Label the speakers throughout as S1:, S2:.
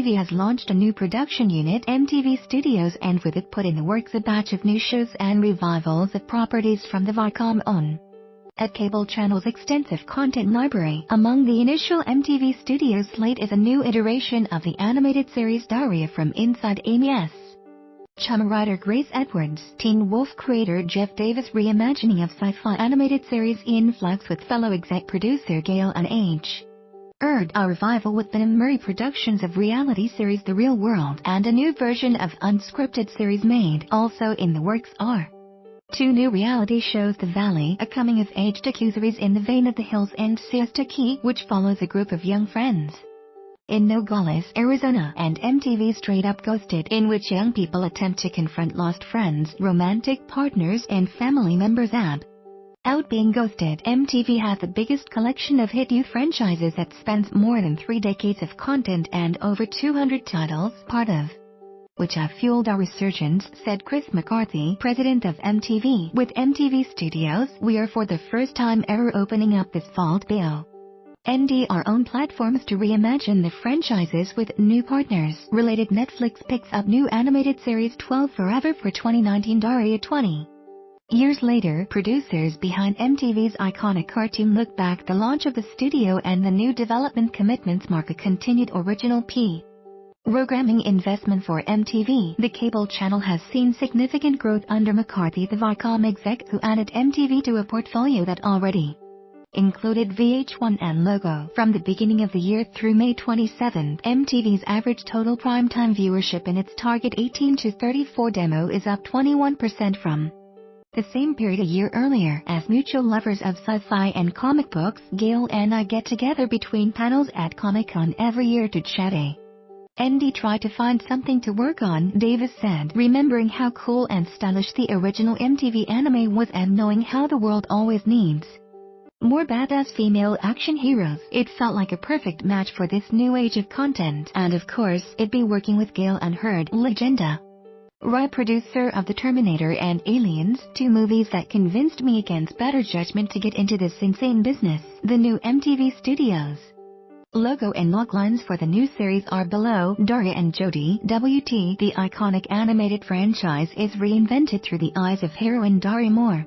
S1: MTV has launched a new production unit, MTV Studios, and with it put in the works a batch of new shows and revivals of properties from the Viacom own at cable channel's extensive content library. Among the initial MTV Studios slate is a new iteration of the animated series Daria from Inside Amy's Chum writer Grace Edwards, Teen Wolf creator Jeff Davis reimagining of sci-fi animated series in Flux with fellow exec producer Gail and H. A revival with Venom Murray Productions of reality series The Real World, and a new version of unscripted series made. Also in the works are two new reality shows, The Valley, a coming-of-age docuseries in the vein of The Hills, and Siesta Key, which follows a group of young friends in Nogales, Arizona, and MTV Straight Up Ghosted, in which young people attempt to confront lost friends, romantic partners, and family members out being ghosted. MTV has the biggest collection of hit youth franchises that spans more than 3 decades of content and over 200 titles, part of which have fueled our resurgence, said Chris McCarthy, president of MTV. With MTV Studios, we are for the first time ever opening up this vault beyond our own platforms to reimagine the franchises with new partners. Related, Netflix picks up new animated series 12 Forever for 2019 Daria. 20 years later, producers behind MTV's iconic cartoon look back. The launch of the studio and the new development commitments mark a continued original programming investment for MTV. The cable channel has seen significant growth under McCarthy, the Viacom exec who added MTV to a portfolio that already included VH1 and Logo. From the beginning of the year through May 27, MTV's average total primetime viewership in its target 18 to 34 demo is up 21% from the same period a year earlier. As mutual lovers of sci-fi and comic books, Gail and I get together between panels at Comic-Con every year to chat and try to find something to work on, Davis said, remembering how cool and stylish the original MTV anime was and knowing how the world always needs more badass female action heroes. It felt like a perfect match for this new age of content, and of course, it'd be working with Gail and Herd, Legenda, producer of The Terminator and Aliens, 2 movies that convinced me against better judgment to get into this insane business. The new MTV Studios logo and loglines for the new series are below. Daria and Jodie, WT. The iconic animated franchise is reinvented through the eyes of heroine Daria Moore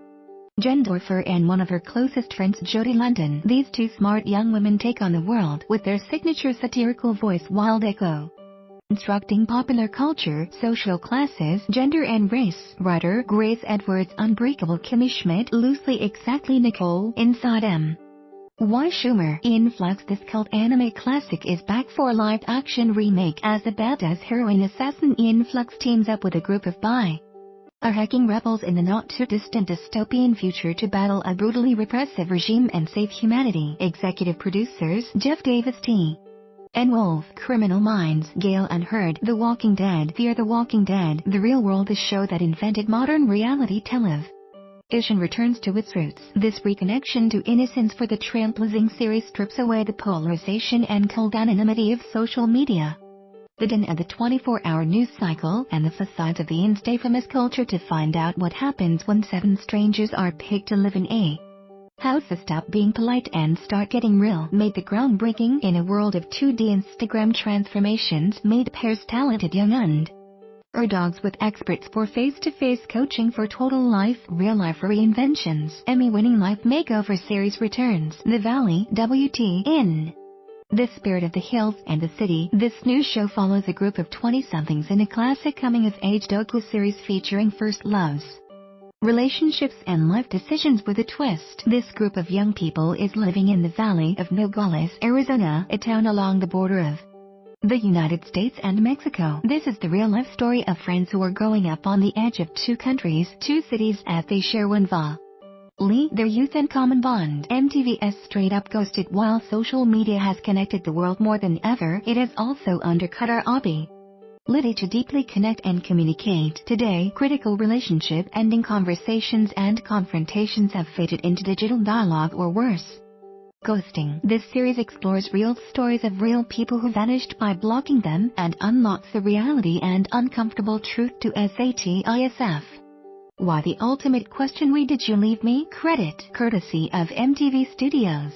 S1: Gendorfer and one of her closest friends, Jodie London. These 2 smart young women take on the world with their signature satirical voice while instructing popular culture, social classes, gender and race. Writer Grace Edwards, Unbreakable Kimmy Schmidt, Loosely Exactly Nicole, Inside M.Y. Schumer. In Flux, this cult anime classic is back for a live-action remake as the badass heroine assassin in Flux teams up with a group of hacking rebels in the not-too-distant dystopian future to battle a brutally repressive regime and save humanity. Executive producers Jeff Davis, T.N. Wolf, Criminal Minds, Gail and Herd, The Walking Dead, Fear the Walking Dead, The Real World, the show that invented modern reality television returns to its roots. This reconnection to innocence for the trailblazing series strips away the polarization and cold anonymity of social media, the din of the 24-hour news cycle, and the facades of the infamous culture to find out what happens when 7 strangers are picked to live in a house. Stop being polite and start getting real. Made the groundbreaking in a world of 2D Instagram transformations. Made pairs talented young underdogs with experts for face-to-face coaching for total life, real-life reinventions. Emmy-winning Life Makeover series returns. The Valley, WT. In the spirit of The Hills and the City, this new show follows a group of 20-somethings in a classic coming-of-age docu-series featuring first loves, relationships, and life decisions with a twist. This group of young people is living in the Valley of Nogales, Arizona, a town along the border of the United States and Mexico. This is the real-life story of friends who are growing up on the edge of 2 countries, 2 cities, as they share one their youth and common bond. MTV's Straight Up Ghosted. While social media has connected the world more than ever, it has also undercut our ability to deeply connect and communicate. Today, critical relationship-ending conversations and confrontations have faded into digital dialogue or worse, ghosting. This series explores real stories of real people who vanished by blocking them and unlocks the reality and uncomfortable truth to SATISF. Why the ultimate question: why did you leave me? Credit courtesy of MTV Studios.